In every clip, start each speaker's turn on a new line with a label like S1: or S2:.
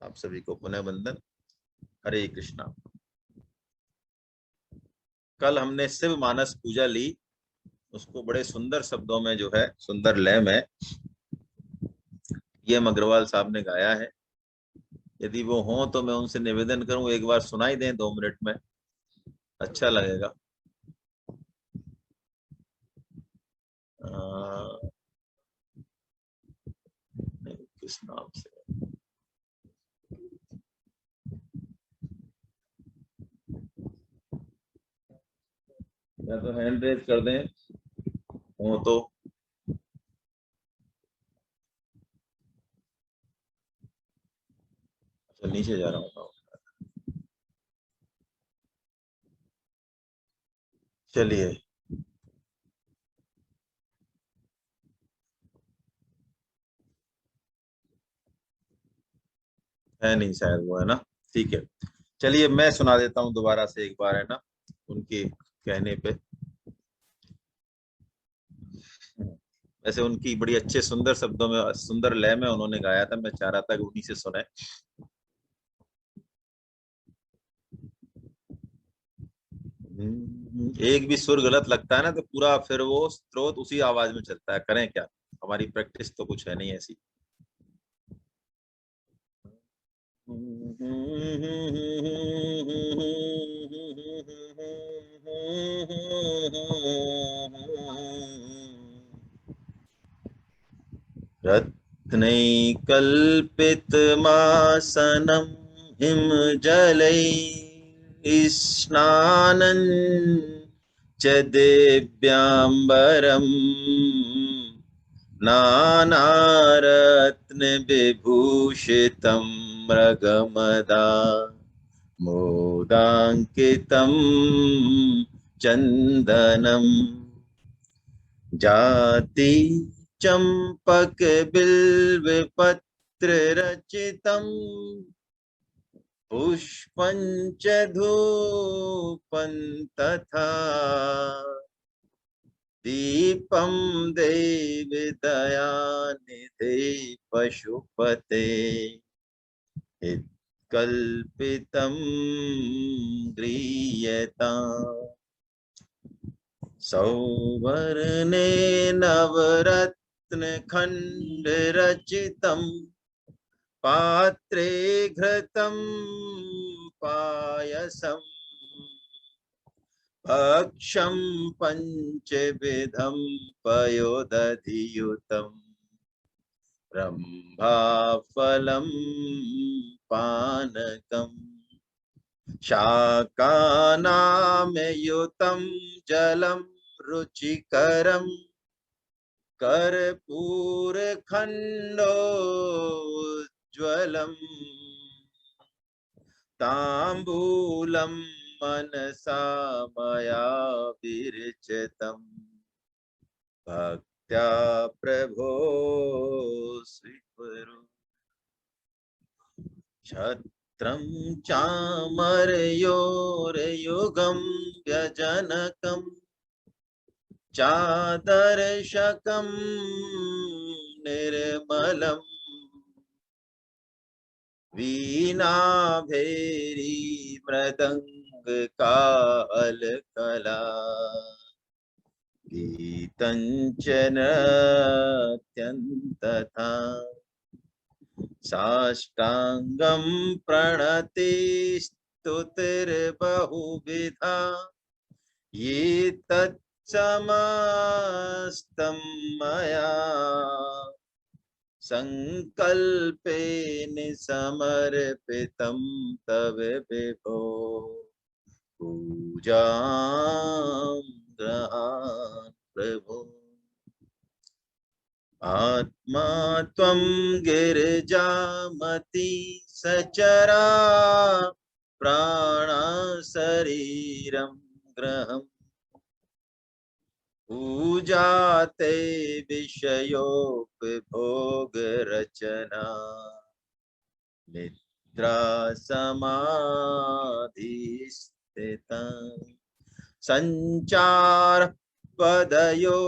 S1: आप सभी को पुनः वंदन। हरे कृष्णा। कल हमने शिव मानस पूजा ली, उसको बड़े सुंदर शब्दों में जो है, सुंदर लय में ये अग्रवाल साहब ने गाया है। यदि वो हो तो मैं उनसे निवेदन करूं एक बार सुनाई दें 2 मिनट में, अच्छा लगेगा। किस नाम से? या तो हैंड रेज कर दें हो तो। अच्छा, नीचे जा रहा हूँ। चलिए, है नहीं शायद, वो है ना। ठीक है, चलिए मैं सुना देता हूँ दोबारा से एक बार, है ना, उनके कहने पे। वैसे उनकी बड़ी अच्छे सुंदर शब्दों में, सुंदर लय में उन्होंने गाया था, मैं चाह रहा था कि उन्हीं से सुने। एक भी सुर गलत लगता है ना तो पूरा फिर वो स्रोत उसी आवाज में चलता है, करें क्या। हमारी प्रैक्टिस तो कुछ है नहीं ऐसी। रत्नैकल्पितमासनं हिमजलैः च दिव्याम्बरम् नानारत्नविभूषितं मृगमदा मोदाङ्कितं चन्दनम् जाति चंपक बिल्व पत्र रचितम पुष्पंच धूपं तथा दीपम देव दयानिधे पशुपते कल्पितं गृह्यता सौवर्णे नवरत्नखण्डरचितं पात्रे घृतं पायसम् भक्षं पञ्चविधं पयोदधियुतं रम्भाफलं पानकम् शाकानामयुतं जलं रुचिकरं कर्पूरखण्डोज्ज्वलम् ताम्बूलं मनसा मया विरचितं भक्त्या प्रभो स्वीकुरु छत्रं चामरयोर्युगं व्यजनकं चादर्शकं निर्मलम् वीणाभैरी मृदङ्गकालकला गीतञ्च नृत्यं तथा साष्टांगं प्रणति स्तुतिर्बहुविधा ये तत्समस्तं मया संकल्पेन समर्पितं तव विभो पूजां गृहाण प्रभो आत्मा त्वं गिरिजामति सचरा प्राण शरीरं ग्रहम् पूजाते विषयोपभोग रचना निद्रा समाधि स्थिता संचार पदयो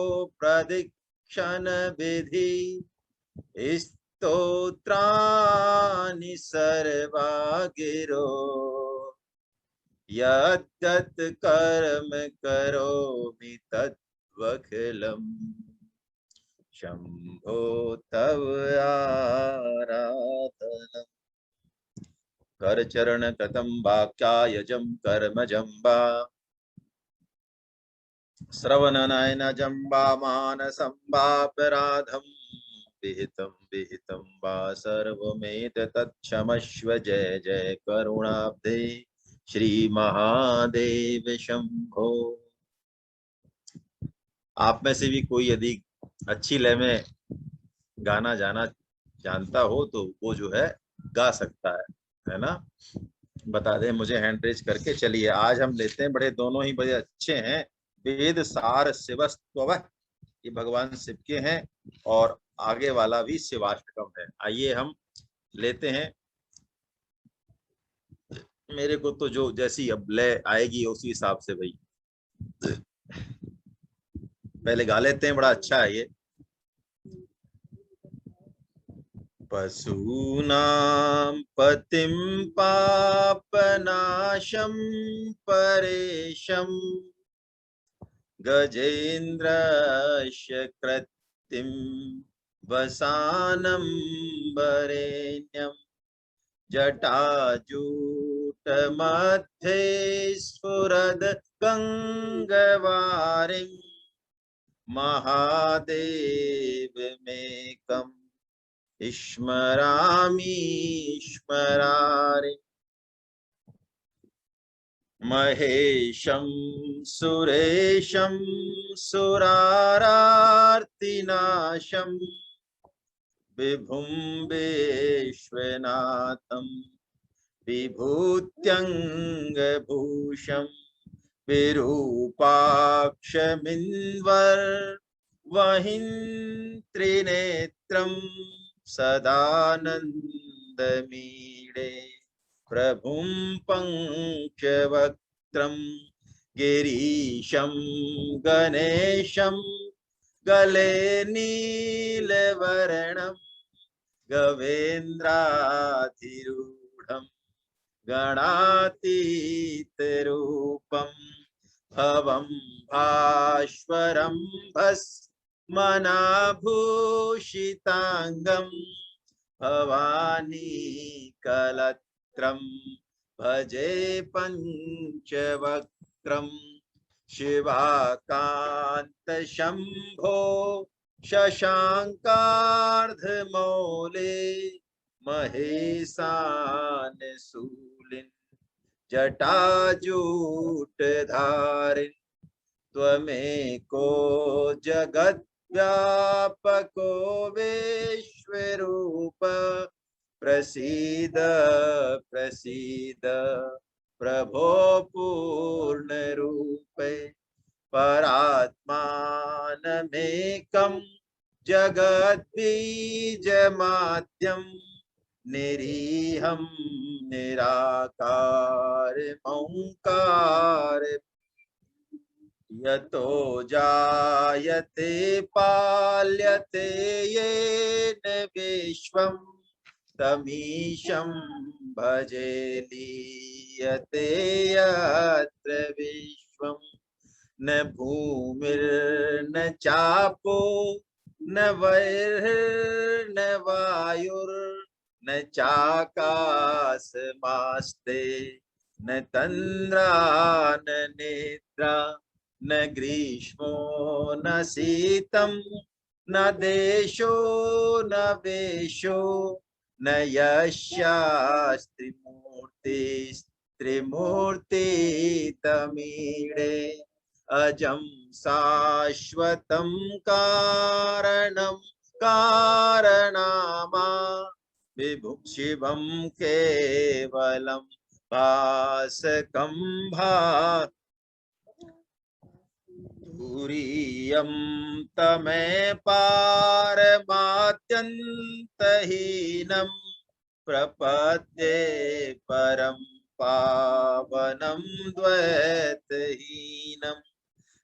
S1: प्रदीप क्षण विधि स्तोत्राणि सर्वा गिरो यद्यत् कर्म करोमि तद्वखिलम् शम्भो तव आराधनम् करचरण कृतं वाक्यायजं कर्मजं वा श्रवणनयनजं वा मानसं वापराधं विहितं विहितं वा सर्वमेतत्क्षमस्व जय जय करुणाब्धे श्री महादेव शंभो। आप में से भी कोई यदि अच्छी लय में गाना जानता हो तो वो जो है गा सकता है ना। बता दें मुझे हैंड रेज करके। चलिए आज हम लेते हैं, बड़े दोनों ही बड़े अच्छे हैं। वेद सार शिवस्त्वः, ये भगवान शिव के हैं, और आगे वाला भी शिवाष्टकम है। आइए हम लेते हैं। मेरे को तो जो जैसी अब लय आएगी उसी हिसाब से भाई पहले गा लेते हैं। बड़ा अच्छा है ये। पशूनां पतिं पापनाशं परेशं गजेन्द्रस्य कृत्तिं वसानं वरेण्यं जटाजूटमध्ये स्फुरद गंगवारिं महादेवमेकम् स्मरामि स्मरारि महेशं सुरेशं सुरारार्तिनाशं विभुं विश्वनाथं विभूत्यङ्गभूषं विरूपाक्षमिन्वर्वहिं त्रिनेत्रं सदानन्दमीडे प्रभुं पङ्चवक्त्रं गिरीशं गणेशं गले नीलवर्णं गवेन्द्राधिरूढं गणातीतरूपं भवं भास्वरं भस्मनाभूषिताङ्गं भवानी कलत्रं भजे पञ्चवक्त्रं शिवाकान्त शम्भो शशाङ्कार्धमौले महेशानशूलिन् जटाजूटधारिन् त्वमेको जगद्व्यापको विश्वरूप प्रसीद प्रसीद प्रभो पूर्णरूपे परात्मानमेकं जगद्बीजमाद्यं निरीहं निराकारमोङ्कार यतो जायते पाल्यते येन विश्वं तमीशं भजे लीयते यत्र विश्वं न भूमिर्न चापो न वैर्न वायुर्न चाकाशमास्ते न तन्द्रा न नेत्रा न ग्रीष्मो न शीतं न देशो न वेशो न यस्यास्त्रिमूर्तिस्तमीडे अजं शाश्वतं कारणं कारणामा विभु शिवं केवलं भासकं तुरीयं तमे पारमात्यन्तहीनं प्रपद्ये परं पावनं द्वैतहीनं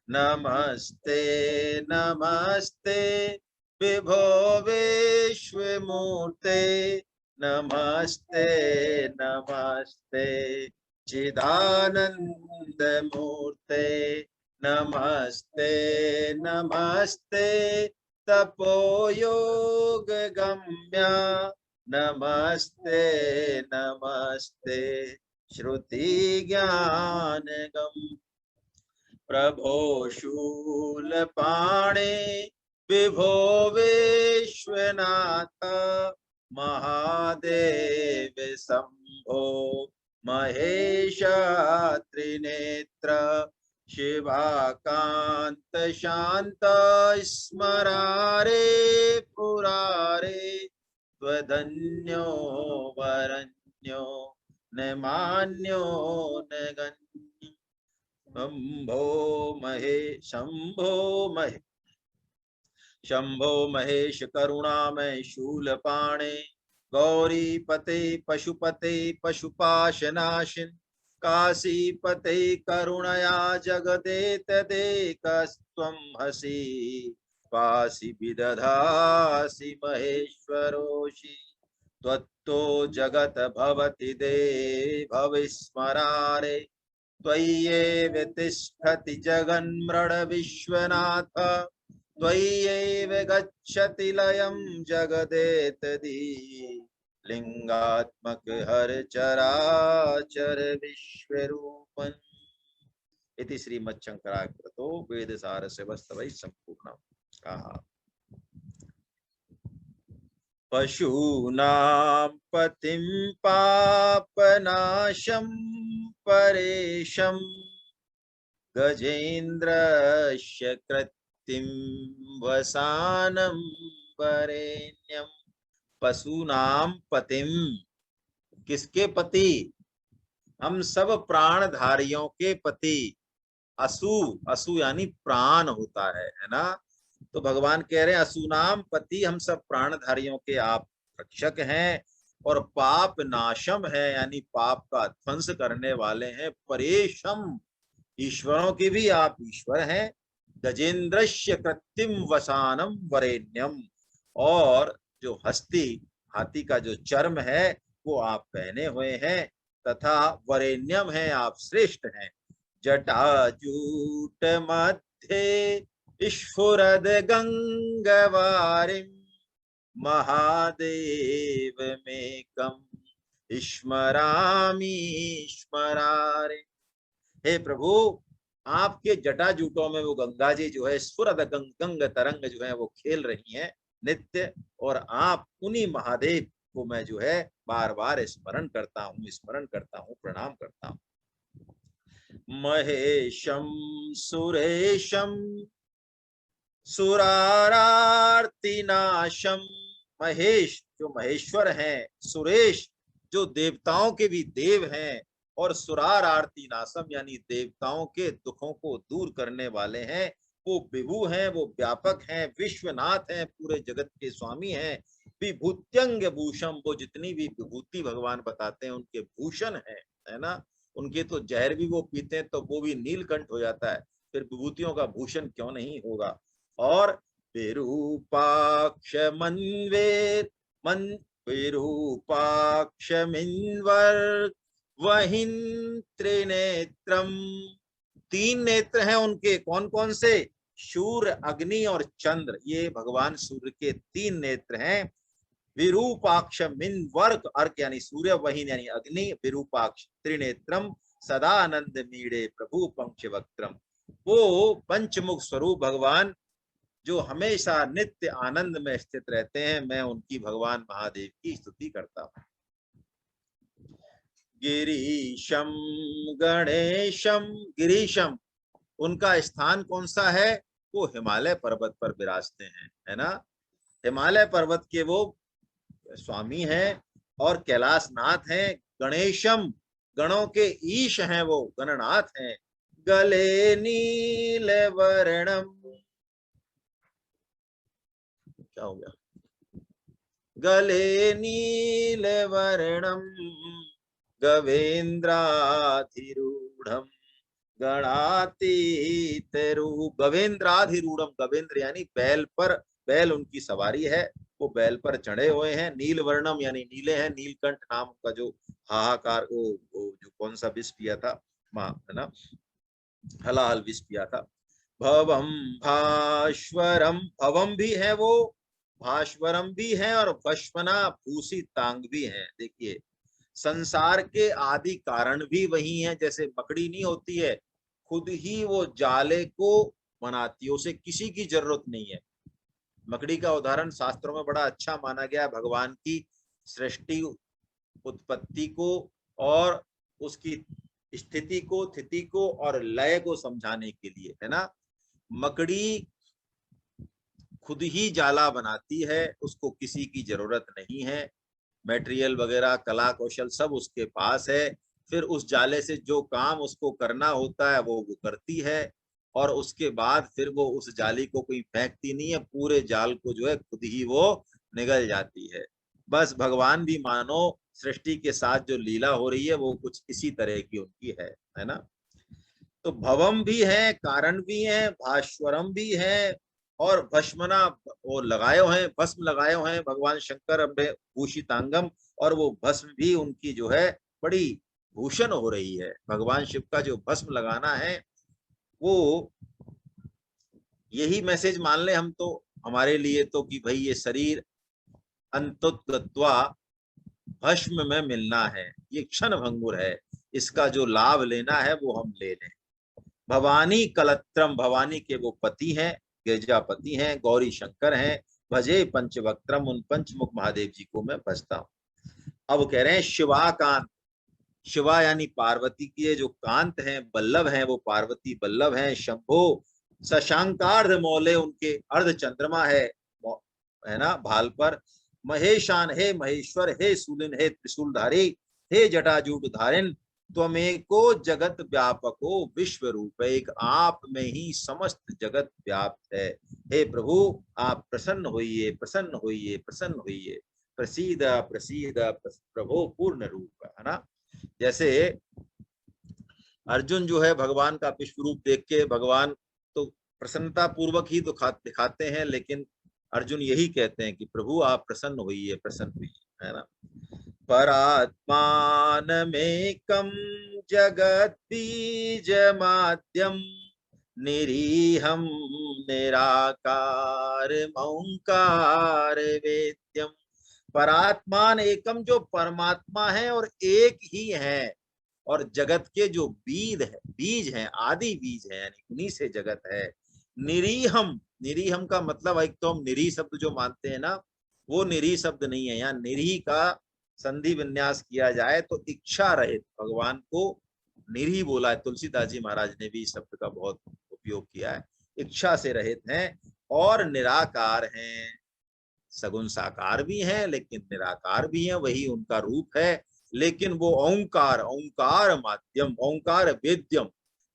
S1: नमस्ते नमस्ते विभो विश्वमूर्ते नमस्ते नमस्ते। चिदानंद मूर्ते नमस्ते नमस्ते। तपोयोग गम्या नमस्ते नमस्ते। श्रुति ज्ञान गम प्रभो शूलपाणे विभो विश्वनाथ महादेव शंभो महेश त्रिनेत्र शिवाकांत शांत स्मरारे पुरारे त्वदन्यो वरन्यो न मान्यो न गण्यो। शंभो महेश करुणामय शूलपाणे गौरीपते पशुपते पशुपाशनाशिन काशीपते करुणया जगदेतदेकस्त्वं हसि पासि विदधासि महेश्वरोषि त्वत्तो जगत भवति भविस्मरारे त्वय्येव तिष्ठति जगन्मृड विश्वनाथ त्वय्येव गच्छति लयं जगदेतदी लिंगात्मक हर चराचर विश्वरूपं। इति श्रीमच्छंकराकृतो वेदसारस्य वस्तवैः सम्पूर्णम्। पशूनां पतिं पापनाशं परेशं गजेन्द्रस्य कृत्तिं वसानं वरेण्यं। पशूनां पतिं, किसके पति? हम सब प्राणधारियों के पति। असु, असु यानी प्राण होता है ना। तो भगवान कह रहे हैं असुनाम पति, हम सब प्राणधारियों के आप रक्षक हैं और पाप नाशम है यानी पाप का ध्वंस करने वाले हैं। परेशम, ईश्वरों के भी आप ईश्वर हैं। गजेंद्रस्य कृत्रिम वसानम वरेण्यम, और जो हस्ती हाथी का जो चर्म है वो आप पहने हुए हैं, तथा वरेण्यम है, आप श्रेष्ठ हैं। जटाजूट मध्य स्फुरद गंगवारिम महादेव मेकम स्मरामि स्मरारे। हे प्रभु, आपके जटाजूटों में वो गंगा जी जो है स्फुरद गंग तरंग जो है वो खेल रही हैं नित्य, और आप उन्हीं महादेव को मैं जो है बार बार स्मरण करता हूँ, प्रणाम करता हूँ। महेशम सुरेशम सुरारार्तिनाशम, महेश जो महेश्वर हैं, सुरेश जो देवताओं के भी देव हैं, और सुरार आरती नाशम यानी देवताओं के दुखों को दूर करने वाले हैं। वो विभु हैं, वो व्यापक हैं, विश्वनाथ हैं, पूरे जगत के स्वामी हैं। विभूत्यंग भूषम, वो जितनी भी विभूति भगवान बताते हैं उनके भूषण है ना। उनके तो जहर भी वो पीते हैं तो वो भी नीलकंठ हो जाता है, फिर विभूतियों का भूषण क्यों नहीं होगा। और विरूपाक्ष मनवेर मन विरूपाक्ष मिन्वर वहिन त्रिनेत्रम, तीन नेत्र हैं उनके। कौन कौन से? सूर्य, अग्नि और चंद्र, ये भगवान सूर्य के तीन नेत्र हैं। विरूपाक्ष मिन्वर्क, अर्क यानी सूर्य, वहिन यानी अग्नि, विरूपाक्ष त्रिनेत्रम सदा आनंद मीड़े प्रभु पंक्ष वक्त्रम। वो पंचमुख स्वरूप भगवान जो हमेशा नित्य आनंद में स्थित रहते हैं, मैं उनकी भगवान महादेव की स्तुति करता हूँ। गिरीशम गणेशम, गिरीशम उनका स्थान कौन सा है? वो हिमालय पर्वत पर विराजते हैं, है ना। हिमालय पर्वत के वो स्वामी हैं और कैलाशनाथ हैं। गणेशम, गणों के ईश हैं, वो गणनाथ हैं। गले नील वर्णम, क्या हो गया? गले नील वर्णम गवेंद्राधिरूढ़म गणातीत रूप, गवेंद्राधिरूढ़म, गवेंद्र यानी बैल पर बैल उनकी सवारी है, वो बैल पर चढ़े हुए हैं। नील वर्णम यानी नीले हैं। नीलकंठ नाम का जो हाहाकार वो जो कौन सा विष पिया था, है ना, हलाहल विष पिया था। भवम भास्वरम, भवम भी है वो, भास्वरम भी है, और भस्मना भूषितांग भी है। देखिए संसार के आदि कारण भी वही है। जैसे मकड़ी नहीं होती है, खुद ही वो जाले को बनाती है, उसे किसी की जरूरत नहीं है। मकड़ी का उदाहरण शास्त्रों में बड़ा अच्छा माना गया, भगवान की सृष्टि उत्पत्ति को और उसकी स्थिति को, स्थिति को और लय को समझाने के लिए, है ना। मकड़ी खुद ही जाला बनाती है, उसको किसी की जरूरत नहीं है। मटेरियल वगैरह, कला कौशल सब उसके पास है। फिर उस जाले से जो काम उसको करना होता है वो करती है, और उसके बाद फिर वो उस जाली को कोई फेंकती नहीं है, पूरे जाल को जो है खुद ही वो निगल जाती है। बस भगवान भी मानो सृष्टि के साथ जो लीला हो रही है वो कुछ इसी तरह की उनकी है ना। तो भवम भी है, कारण भी है, भास्वरम भी है, और भस्मना वो लगाए हुए हैं, भस्म लगाए हुए हैं भगवान शंकर अपने भूषितांगम, और वो भस्म भी उनकी जो है बड़ी भूषण हो रही है। भगवान शिव का जो भस्म लगाना है वो यही मैसेज मान ले हम तो, हमारे लिए तो, कि भाई ये शरीर अंतोत्गत्वा भस्म में मिलना है, ये क्षण भंगुर है, इसका जो लाभ लेना है वो हम ले लें। भवानी कलत्रम, भवानी के वो पति हैं, गिरजापति हैं, गौरी शंकर हैं। भजे पंचवक्त्रम, उन पंचमुख महादेव जी को मैं भजता हूँ। अब कह रहे हैं शिवाकांत, शिवा यानी पार्वती की जो कांत हैं, बल्लभ हैं, वो पार्वती बल्लभ हैं। शंभो शशांकार्ध मौले, उनके अर्ध चंद्रमा है ना भाल पर। महेशान, हे महेश्वर, हे शूलिन, हे त्रिशूलधारी, हे जटाजूट धारिन, त्वमेको जगत व्यापको विश्व रूप, एक आप में ही समस्त जगत व्याप्त है। हे प्रभु आप प्रसन्न होइए, प्रसन्न होइए, प्रसन्न होइए, प्रसीद प्रसीद प्रभो पूर्ण रूप, है ना। जैसे अर्जुन जो है भगवान का विश्व रूप देख के, भगवान तो प्रसन्नता पूर्वक ही दिखाते हैं, लेकिन अर्जुन यही कहते हैं कि प्रभु आप प्रसन्न होइए, प्रसन्न होइए, है ना। परात्मानमेकं जगत बीज माध्यम, निरीहं निराकार ओंकार वेद्यम। परात्मान एकम, जो परमात्मा है और एक ही है, और जगत के जो बीज हैं, आदि बीज है, यानी उन्हीं से जगत है। निरीहम, निरीहम का मतलब, एक तो हम निरी शब्द जो मानते हैं ना, वो निरी शब्द नहीं है। यहाँ निरी का संधि विन्यास किया जाए तो इच्छा रहित, भगवान को निरी बोला है। तुलसीदास जी महाराज ने भी इस शब्द का बहुत उपयोग किया है। इच्छा से रहित हैं और निराकार हैं। सगुण साकार भी हैं लेकिन निराकार भी हैं, वही उनका रूप है। लेकिन वो ओंकार, ओंकार माध्यम, ओंकार वेद्यम,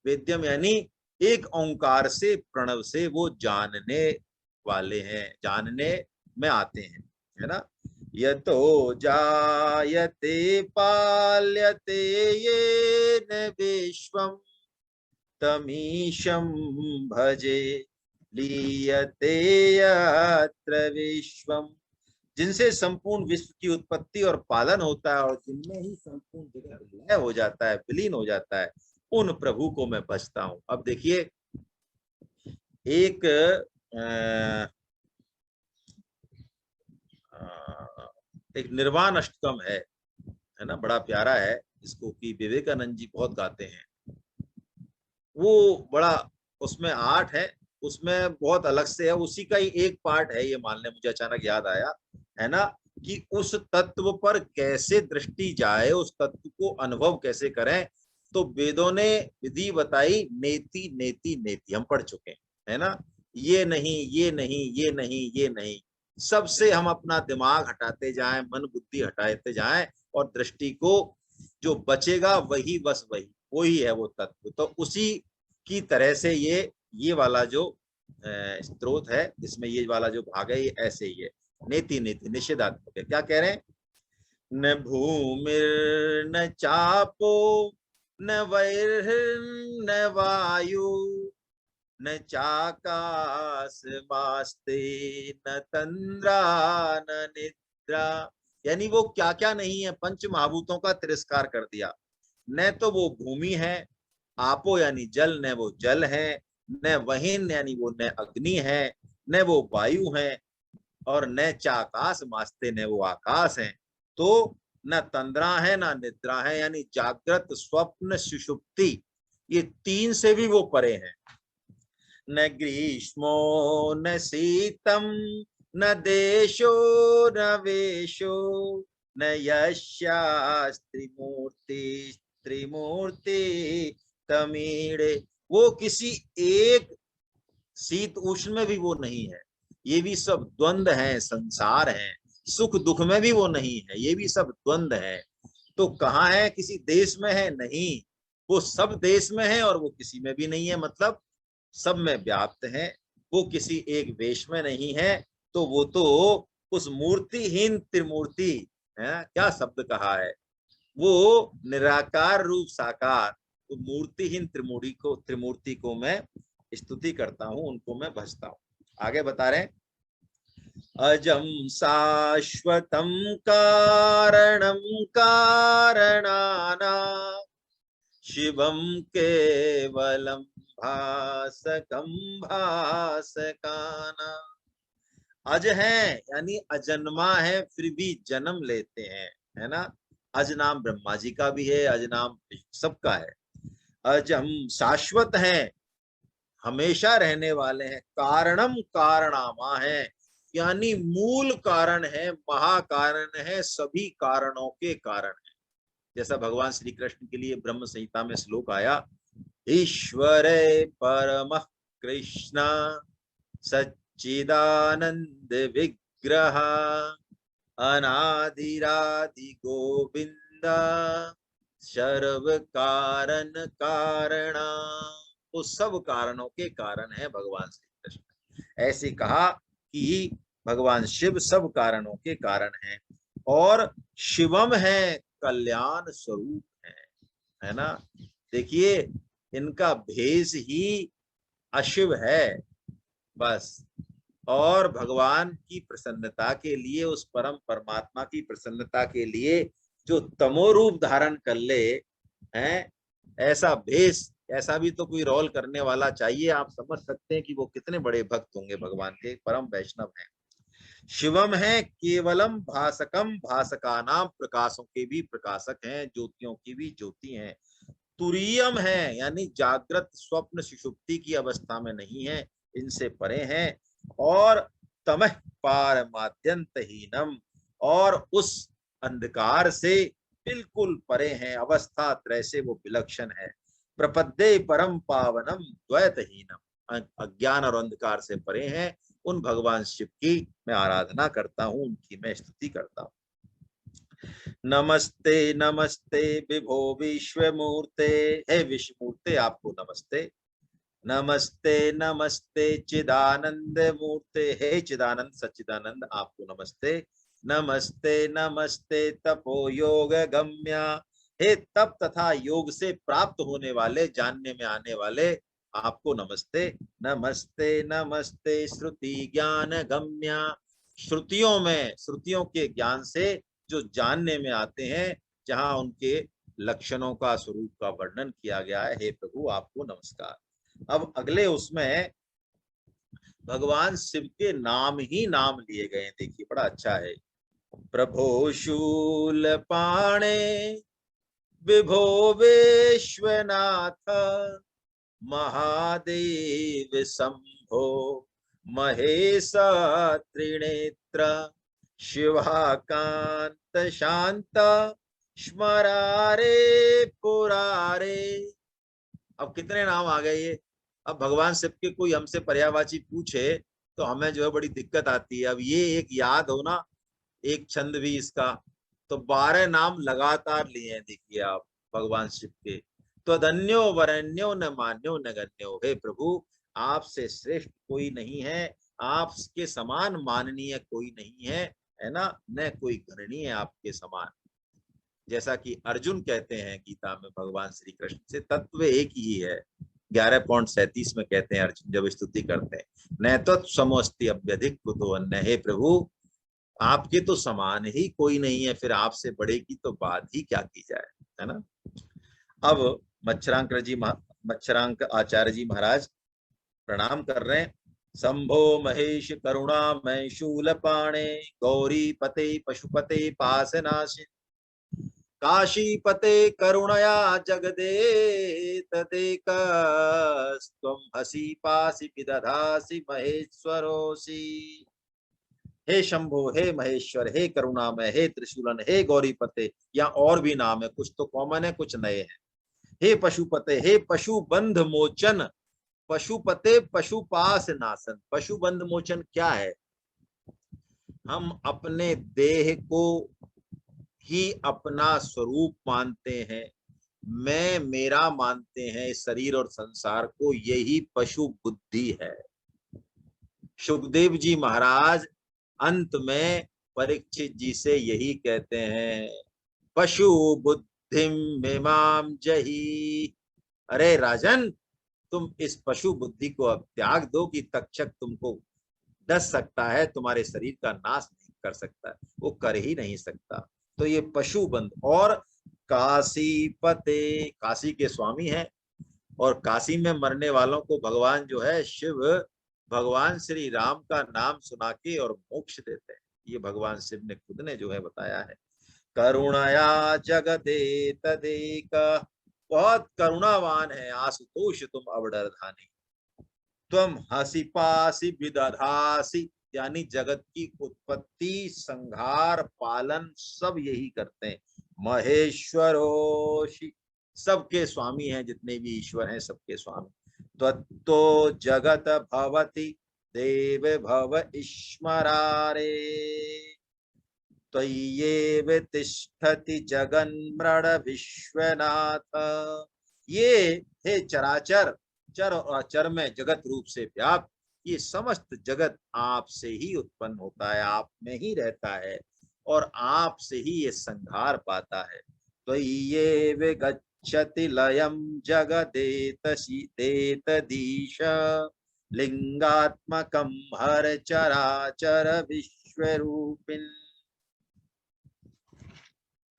S1: वेद्यम यानी एक ओंकार से, प्रणव से वो जानने वाले हैं, जानने में आते हैं, है ना। यतो जायते पाल्यते येन विश्वम, तमीशं भजे लीयते यत्र विश्वम। जिनसे संपूर्ण विश्व की उत्पत्ति और पालन होता है, और जिनमें ही संपूर्ण जगत लय हो जाता है, विलीन हो जाता है, उन प्रभु को मैं भजता हूं। अब देखिए एक निर्वाण अष्टकम है ना, बड़ा प्यारा है, इसको कि विवेकानंद जी बहुत गाते हैं। वो बड़ा, उसमें 8 है, उसमें बहुत अलग से है, उसी का ही एक पार्ट है ये, मान ले, मुझे अचानक याद आया, है ना, कि उस तत्व पर कैसे दृष्टि जाए, उस तत्व को अनुभव कैसे करें। तो वेदों ने विधि बताई, नेति नेति नेति, हम पढ़ चुके हैं, है ना। ये नहीं, ये नहीं, ये नहीं, ये नहीं, सबसे हम अपना दिमाग हटाते जाएं, मन बुद्धि हटाते जाएं, और दृष्टि को जो बचेगा वही, बस वही है वो तत्व। तो उसी की तरह से ये वाला जो स्त्रोत है, इसमें ये वाला जो भाग है, ये ऐसे ही है, नेति नेति, निषेधात्मक है। क्या कह रहे हैं? न भूमिर न चापो न वैर्न वायु, न चाकाश मास्ते न तंद्रा न निद्रा। यानी वो क्या क्या नहीं है, पंच महाभूतों का तिरस्कार कर दिया। न तो वो भूमि है, आपो यानी जल, न वो जल है, न वहीन यानी वो न अग्नि है, न वो वायु है, और न चाकाश मास्ते न वो आकाश है। तो न तंद्रा है ना निद्रा है, यानी जागृत स्वप्न सुषुप्ति, ये तीन से भी वो परे हैं। न ग्रीष्मो न शीतम न देशो न वेशो न यस्यास्त्रिमूर्ति त्रिमूर्ति तमीड़े। वो किसी एक शीत उष्ण में भी वो नहीं है, ये भी सब द्वंद्व है, संसार है। सुख दुख में भी वो नहीं है, ये भी सब द्वंद्व है। तो कहाँ है, किसी देश में है? नहीं, वो सब देश में है और वो किसी में भी नहीं है, मतलब सब में व्याप्त है। वो किसी एक वेश में नहीं है। तो वो तो उस मूर्तिहीन त्रिमूर्ति है, क्या शब्द कहा है, वो निराकार रूप साकार, तो मूर्तिहीन त्रिमूर्ति को मैं स्तुति करता हूं, उनको मैं भजता हूं। आगे बता रहे हैं, अजम शाश्वतम कारणम कारणाना शिवम केवलम भासकम भासकाना। अज है यानी अजन्मा है, फिर भी जन्म लेते हैं, है ना। अज नाम ब्रह्मा जी का भी है, अज नाम सबका है। अज हम शाश्वत हैं, हमेशा रहने वाले हैं। कारणम कारणामा है, यानी मूल कारण है, महाकारण है, सभी कारणों के कारण है। जैसा भगवान श्री कृष्ण के लिए ब्रह्म संहिता में श्लोक आया, ईश्वरे परम कृष्ण सच्चिदानंद विग्रह अनादिरादि गोविंद सर्व कारण कारणा। वो सब कारणों के कारण है भगवान श्री कृष्ण। ऐसे कहा कि भगवान शिव सब कारणों के कारण हैं, और शिवम है, कल्याण स्वरूप है ना। देखिए, इनका भेष ही अशिव है बस। और भगवान की प्रसन्नता के लिए, उस परम परमात्मा की प्रसन्नता के लिए जो तमो रूप धारण कर ले, हैं, ऐसा भेष, ऐसा भी तो कोई रोल करने वाला चाहिए। आप समझ सकते हैं कि वो कितने बड़े भक्त होंगे, भगवान के परम वैष्णव हैं। शिवम है केवलम भासकम भासका नाम, प्रकाशों के भी प्रकाशक हैं, ज्योतियों की भी ज्योति हैं। तुरीयम है यानी जागृत स्वप्न सुषुप्ति की अवस्था में नहीं है, इनसे परे हैं। और तमह पार माद्यंतहीनम, और उस अंधकार से बिल्कुल परे हैं, अवस्था त्रय से वो विलक्षण है। प्रपद्ये परम पावनम द्वैतहीनम, अज्ञान और अंधकार से परे हैं। उन भगवान शिव की मैं आराधना करता हूँ, उनकी मैं स्तुति करता हूँ। नमस्ते नमस्ते विभो विश्वमूर्ते, हे विश्वमूर्ते आपको नमस्ते। नमस्ते नमस्ते चिदानंद मूर्ते, हे चिदानंद सच्चिदानंद आपको नमस्ते। नमस्ते नमस्ते तपो योग गम्या, हे तप तथा योग से प्राप्त होने वाले, जानने में आने वाले, आपको नमस्ते। नमस्ते नमस्ते श्रुति ज्ञान गम्या, श्रुतियों में, श्रुतियों के ज्ञान से जो जानने में आते हैं, जहां उनके लक्षणों का, स्वरूप का वर्णन किया गया है, हे प्रभु आपको नमस्कार। अब अगले उसमें भगवान शिव के नाम ही नाम लिए गए हैं, देखिए बड़ा अच्छा है। प्रभो शूल पाणे विभो विश्वनाथ महादेव शंभो महेश त्रिनेत्र शिवाकांत शांत स्मरारे पुरारे। अब कितने नाम आ गए ये। अब भगवान शिव के कोई हमसे पर्यायवाची पूछे तो हमें जो है बड़ी दिक्कत आती है। अब ये एक याद हो ना, एक छंद भी इसका, तो 12 नाम लगातार लिए हैं, देखिए आप भगवान शिव के। तो धन्यो वरण्यो न मान्यो न गण्यो, हे प्रभु आपसे श्रेष्ठ कोई नहीं है, आपके समान माननीय कोई नहीं है ना, न कोई गणनीय आपके समान। जैसा कि अर्जुन कहते हैं गीता में भगवान श्री कृष्ण से, तत्व एक ही है, 11.37 में कहते हैं अर्जुन जब स्तुति करते हैं, न तो समस्ति अत्यधिक कुतो अन्य, हे प्रभु आपके तो समान ही कोई नहीं है, फिर आपसे बड़े की तो बात ही क्या की जाए, है ना। अब मच्छरांक आचार्य जी महाराज प्रणाम कर रहे हैं। शंभो महेश करुणा मय शूल पाणे, गौरी पते पशुपते पासनाशिन, काशीपते करुणया जगदे तदेकस्त्वं हसी पासी विदधासि महेश्वरोसि। हे शंभो, हे महेश्वर, हे करुणामय, हे त्रिशूलन, हे गौरीपते, या और भी नाम है, कुछ तो कॉमन है कुछ नए हैं। हे पशुपते, हे पशु बंध मोचन, पशुपते पशुपास नासन। पशु बंध मोचन क्या है? हम अपने देह को ही अपना स्वरूप मानते हैं, मैं मेरा मानते हैं, शरीर और संसार को, यही पशु बुद्धि है। सुखदेव जी महाराज अंत में परीक्षित जी से यही कहते हैं, पशु बुद्धिम मिमाम जही। अरे राजन, तुम इस पशु बुद्धि को अब त्याग दो कि तक्षक तुमको डस सकता है, तुम्हारे शरीर का नाश नहीं कर सकता, वो कर ही नहीं सकता। तो ये पशु बंध। और काशी पते, काशी के स्वामी हैं, और काशी में मरने वालों को भगवान जो है शिव, भगवान श्री राम का नाम सुना के और मोक्ष देते हैं। ये भगवान शिव ने खुद ने जो है बताया है। करुणया जगदे तदेक, बहुत करुणावान है आशुतोष तुम अवडरधानी। तुम हसी पासी विदधासी, यानी जगत की उत्पत्ति संहार पालन सब यही करते हैं। महेश्वरोषि, सबके स्वामी हैं, जितने भी ईश्वर हैं सबके स्वामी। त्वत्तो जगत भवति देव भव ईश्वरारे, त्वय्येव तिष्ठति जगन्मृड विश्वनाथ। ये हे चराचर, चर और अचर में जगत रूप से व्याप्त, ये समस्त जगत आपसे ही उत्पन्न होता है, आप में ही रहता है, और आप से ही ये संहार पाता है। तो ये विगच्छति लयम जगदेतदीश, लिंगात्मकम हर चराचर विश्वरूपिण।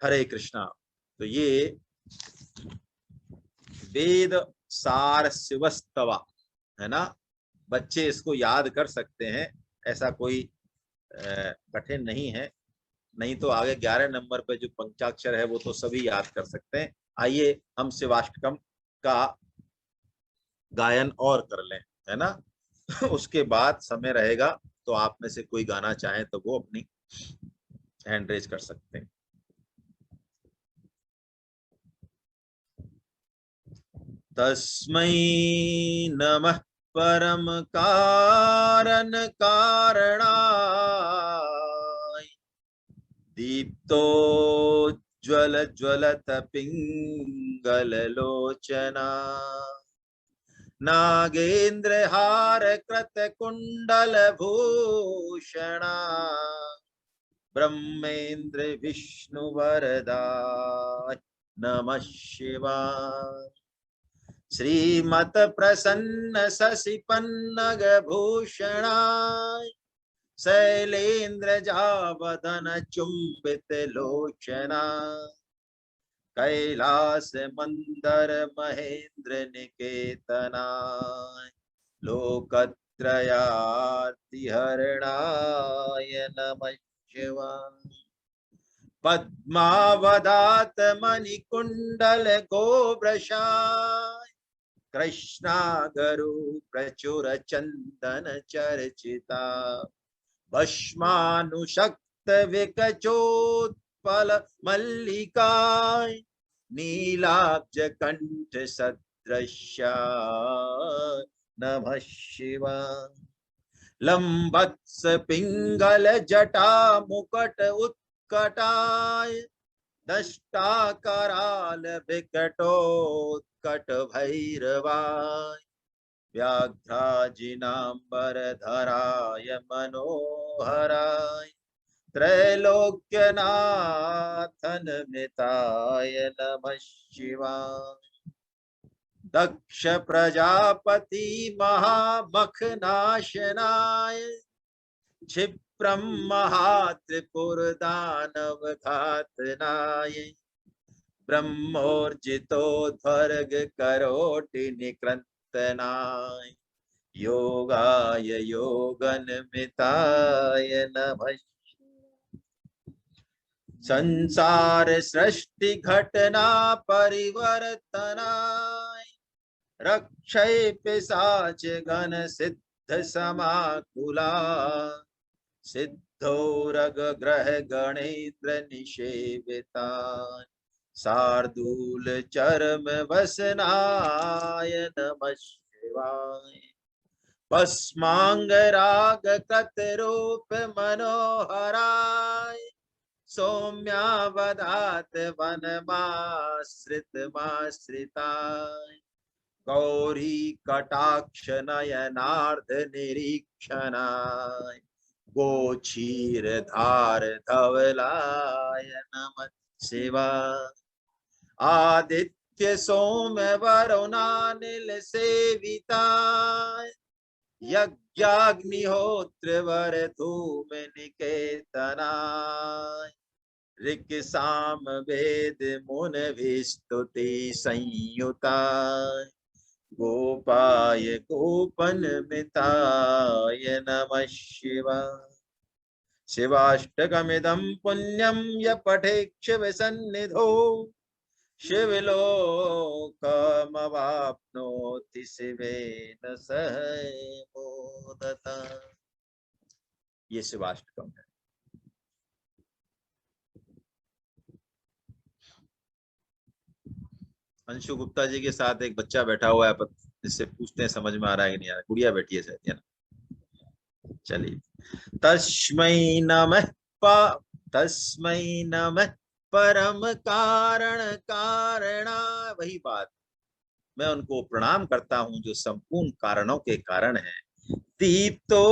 S1: हरे कृष्णा। तो ये वेद सार शिवस्तवा है ना, बच्चे इसको याद कर सकते हैं, ऐसा कोई कठिन नहीं है। नहीं तो आगे 11 नंबर पे जो पंचाक्षर है वो तो सभी याद कर सकते हैं। आइए हम शिवाष्टकम का गायन और कर लें, है ना। उसके बाद समय रहेगा तो आप में से कोई गाना चाहे तो वो अपनी हैंड रेज कर सकते हैं। तस्मै नमः परम कारण कारणाय, दीप्तो ज्वल ज्वलत पिंगल लोचना, नागेंद्र हार कृत कुंडल भूषणा, ब्रह्मेंद्र विष्णु वरदाय नमः शिवाय। श्रीमत प्रसन्न शशि पन्नग भूषणाय, शैलेन्द्र जावदन चुंबित लोचना, कैलास मंदर महेंद्र निकेतनाय, लोकत्रयार्तिहरणाय नमः शिवाय। पद्मावदात मणिकुंडल गोवृषाय, कृष्णागरु प्रचुर चंदन चर्चिता, भस्मानुशक्त विकचोत्पल मल्लिकाय, नीलाब्ज कंठ सदृश्या नमः शिवाय। लंबत्स पिंगल जटा मुकट उत्कटाय, दष्टाकराल विकटोत्कट भैरवाय, व्याघ्राजिनांबर धराय मनोहराय, त्रैलोक्यनाथन मिताय नमः शिवाय। दक्ष प्रजापति महामखनाशनाय क्षिप्रम महात्रिपुर दानव घातनाय ब्रह्मोर्जितोध्वर्ग करोटि निकृन्तनाय योगाय योगनमिताय नमः। संसार सृष्टि घटना परिवर्तनाय रक्षै पिशाच गण सिद्ध समाकुला सिद्धोरग ग्रह गणेन्द्र निषेविताय शार्दूल चर्म वसनाय नमः शिवाय। भस्मांग राग कृत रूप मनोहराय सौम्यावदात वनमाश्रितमाश्रिताय गौरी कटाक्ष नयनार्ध निरीक्षणाय गोचीर धार धवलाय नमः शिवाय। आदित्य सोम वरुणानिल सेविताय यज्ञाग्निहोत्र वर धूम निकेतनाय ऋक् साम वेद मुन विस्तुति संयुताय गोपाय गोपन मिताय नमः शिवाय। शिवाष्टकमिदं पुण्यं य पठेत् शिवसन्निधौ शिवलोकमवाप्नोति शिवेन सह मोदता। ये शिवाष्टकम है। अंशु गुप्ता जी के साथ एक बच्चा बैठा हुआ है, जिससे पूछते हैं समझ में आ रहा है कि नहीं आ रहा। गुड़िया बैठी है शायद, है ना। चलिए, तस्मै नमः परम कारण कारणा। वही बात, मैं उनको प्रणाम करता हूं जो संपूर्ण कारणों के कारण हैं। दीप्तो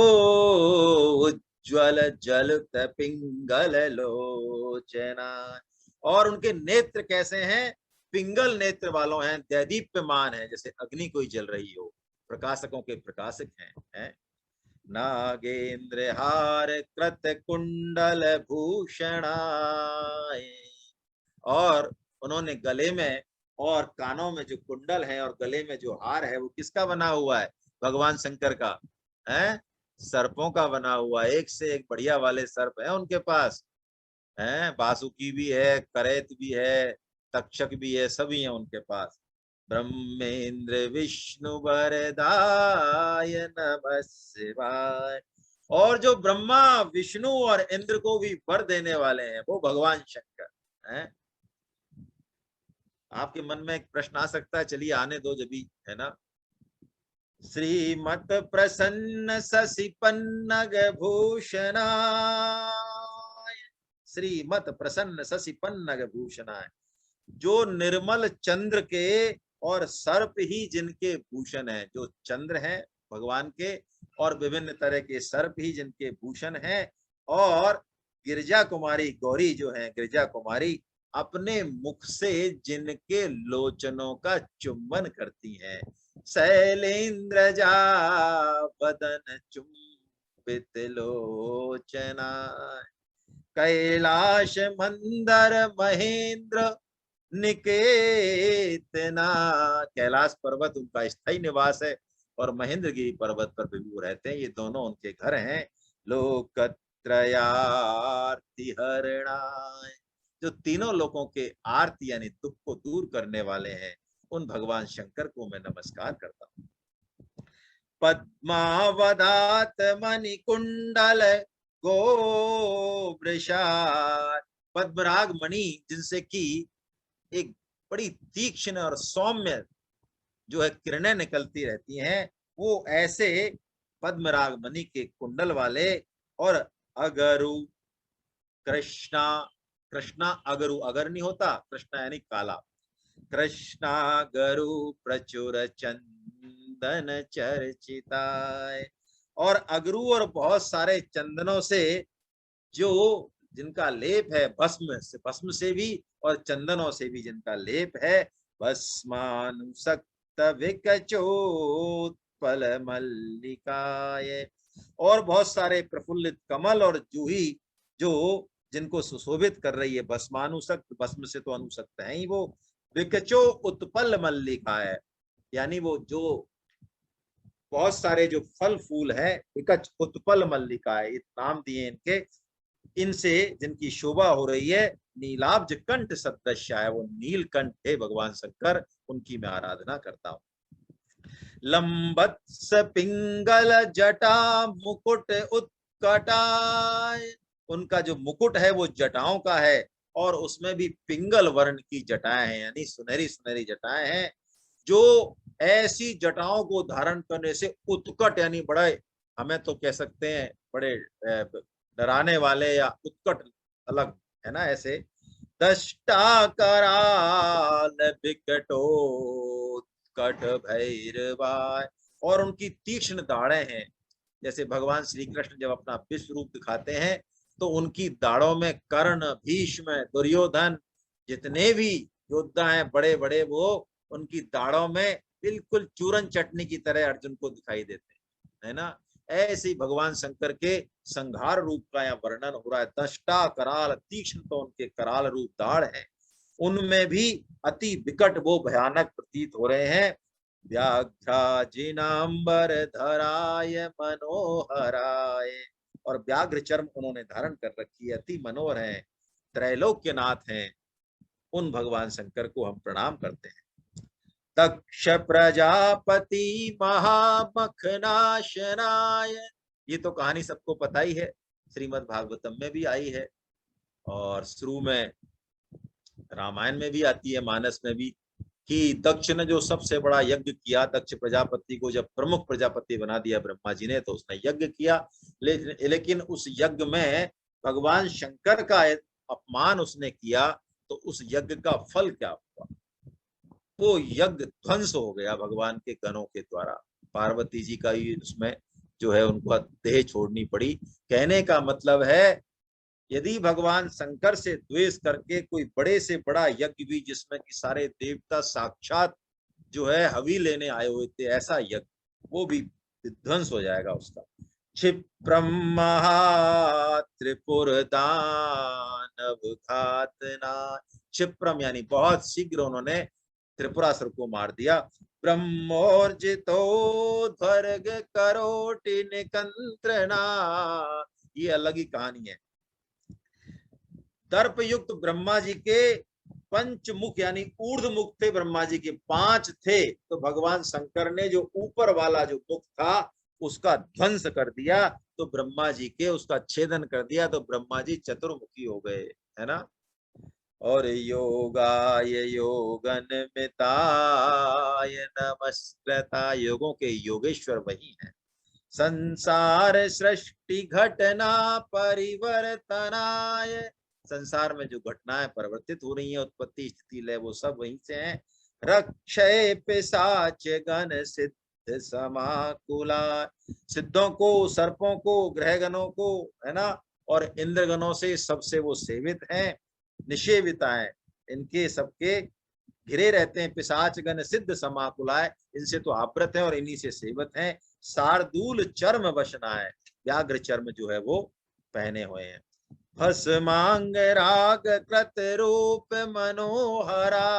S1: उज्ज्वल जलत पिंगल लोचना, और उनके नेत्र कैसे हैं? पिंगल नेत्र वालों हैं, दैदीप्यमान है, जैसे अग्नि कोई जल रही हो, प्रकाशकों के प्रकाशक हैं। नागेंद्र हार कृत कुंडल भूषणाय, और उन्होंने गले में और कानों में जो कुंडल है और गले में जो हार है वो किसका बना हुआ है? भगवान शंकर का है, सर्पों का बना हुआ। एक से एक बढ़िया वाले सर्प है उनके पास, है बासुकी भी है, करेत भी है, तक्षक भी है, सभी है उनके पास। ब्रह्मेंद्र विष्णु वरदाय नमः शिवाय। और जो ब्रह्मा विष्णु और इंद्र को भी वर देने वाले हैं वो भगवान शंकर हैं। आपके मन में एक प्रश्न आ सकता है, चलिए आने दो जब भी, है ना। श्रीमत प्रसन्न शशि पन्नग भूषणाय, श्रीमत प्रसन्न शशि पन्नग भूषणाय, जो निर्मल चंद्र के और सर्प ही जिनके भूषण है, जो चंद्र है भगवान के और विभिन्न तरह के सर्प ही जिनके भूषण हैं। और गिरजा कुमारी गौरी जो है, गिरजा कुमारी अपने मुख से जिनके लोचनों का चुंबन करती हैं। शैलेंद्र जा बदन चुंबित लोचना, कैलाश मंदर महेंद्र निकेतना, कैलाश पर्वत उनका स्थायी निवास है और महेंद्रगिरी पर्वत पर भी वो रहते हैं। ये दोनों उनके घर हैं। लोकत्रयार्ति हरणाय, जो तीनों लोगों के आर्ति यानी दुख को दूर करने वाले हैं, उन भगवान शंकर को मैं नमस्कार करता हूँ। पद्मावदात मणिकुंडल गोवृषार, पद्मराग मणि जिनसे कि एक बड़ी तीक्ष्ण और सौम्य जो है किरणें निकलती रहती हैं, वो ऐसे पद्मराग मणि के कुंडल वाले। और अगरु कृष्णा, कृष्णा अगरु, अगर नहीं होता कृष्णा यानी काला, कृष्णा गरु प्रचुर चंदन चर्चिताय, और अगरू और बहुत सारे चंदनों से जो जिनका लेप है, भस्म से भी और चंदनों से भी जिनका लेप है। भस्मानुसक्त विकचोत्पल मल्लिकाय, और बहुत सारे प्रफुल्लित कमल और जूही जो जिनको सुशोभित कर रही है। भस्मानुसक्त, भस्म से तो अनुसक्त है ही वो। विकचो उत्पल मल्लिकाय, यानी वो जो बहुत सारे जो फल फूल है, विकच उत्पल मल्लिकाय, नाम दिए इनके, इनसे जिनकी शोभा हो रही है। नीलाब्ज कंठ सदृश है, वो नीलकंठ है भगवान शंकर, उनकी मैं आराधना करता हूँ। लंबत्स पिंगल जटा मुकुट उत्कटाय, उनका जो मुकुट है वो जटाओं का है, और उसमें भी पिंगल वर्ण की जटाएं हैं, यानी सुनहरी सुनहरी जटाएं हैं। जो ऐसी जटाओं को धारण करने से उत्कट, यानी बड़े, हमें तो कह सकते हैं बड़े डराने वाले या उत्कट, अलग है ना ऐसे। दष्टा कराल विकटोत्कट भैरवाय, और उनकी तीक्ष्ण दाढ़ें हैं। जैसे भगवान श्री कृष्ण जब अपना विश्व रूप दिखाते हैं तो उनकी दाढ़ों में कर्ण, भीष्म, दुर्योधन, जितने भी योद्धा हैं बड़े बड़े, वो उनकी दाढ़ों में बिल्कुल चूरन चटनी की तरह अर्जुन को दिखाई देते हैं, है ना। ऐसे भगवान शंकर के संहार रूप का यहाँ वर्णन हो रहा है। दष्टा कराल, तीक्ष्ण तो उनके कराल रूप दाढ़ है, उनमें भी अति विकट वो भयानक प्रतीत हो रहे हैं। व्याघ्राजिनांबर धराय मनोहराय, और व्याघ्र चर्म उन्होंने धारण कर रखी है, अति मनोहर है, त्रैलोक्यनाथ हैं। उन भगवान शंकर को हम प्रणाम करते हैं। दक्ष प्रजापति महामखनाशनाय, ये तो कहानी सबको पता ही है, श्रीमद् भागवतम में भी आई है, और शुरू में रामायण में भी आती है, मानस में भी, कि दक्ष ने जो सबसे बड़ा यज्ञ किया, दक्ष प्रजापति को जब प्रमुख प्रजापति बना दिया ब्रह्मा जी ने, तो उसने यज्ञ किया, लेकिन उस यज्ञ में भगवान शंकर का अपमान उसने किया, तो उस यज्ञ का फल क्या हुआ? वो यज्ञ ध्वंस हो गया भगवान के गणों के द्वारा। पार्वती जी का ही उसमें जो है उनको देह छोड़नी पड़ी। कहने का मतलब है, यदि भगवान शंकर से द्वेष करके कोई बड़े से बड़ा यज्ञ भी, जिसमें कि सारे देवता साक्षात जो है हवि लेने आए हुए थे, ऐसा यज्ञ, वो भी विध्वंस हो जाएगा उसका। क्षिप्रम त्रिपुर दानव घातना, क्षिप्रम यानी बहुत शीघ्र उन्होंने त्रिपुरासुर को मार दिया। ब्रह्मोर्जितो ध्वर्ग करोटि निकंत्रणा, ये अलग ही कहानी है। दर्प युक्त ब्रह्मा जी के पंचमुख, यानी ऊर्ध मुख थे ब्रह्मा जी के, 5 थे, तो भगवान शंकर ने जो ऊपर वाला जो मुख था उसका ध्वंस कर दिया, तो ब्रह्मा जी के उसका छेदन कर दिया, तो ब्रह्मा जी चतुर्मुखी हो गए, है ना। और योगाय योगन मिताय नमस्कृता, योगों के योगेश्वर वही हैं। संसार सृष्टि घटना परिवर्तनाय, संसार में जो घटनाएं परिवर्तित हो रही हैं, उत्पत्ति स्थिति लय, वो सब वहीं से हैं। रक्षय पिशाच गण सिद्ध समाकुला, सिद्धों को, सर्पों को, ग्रहगणों को, है ना, और इंद्रगणों से सबसे वो सेवित हैं, निषेविताएं, इनके सबके घिरे रहते हैं। पिशाच गण सिद्ध समाकुलाय, इनसे तो आवृत है और इन्हीं से सेवत हैं। शार्दूल चर्म बशनाय, व्याघ्र चर्म जो है वो पहने हुए हैं। भस्मांग राग कृत रूप मनोहराय,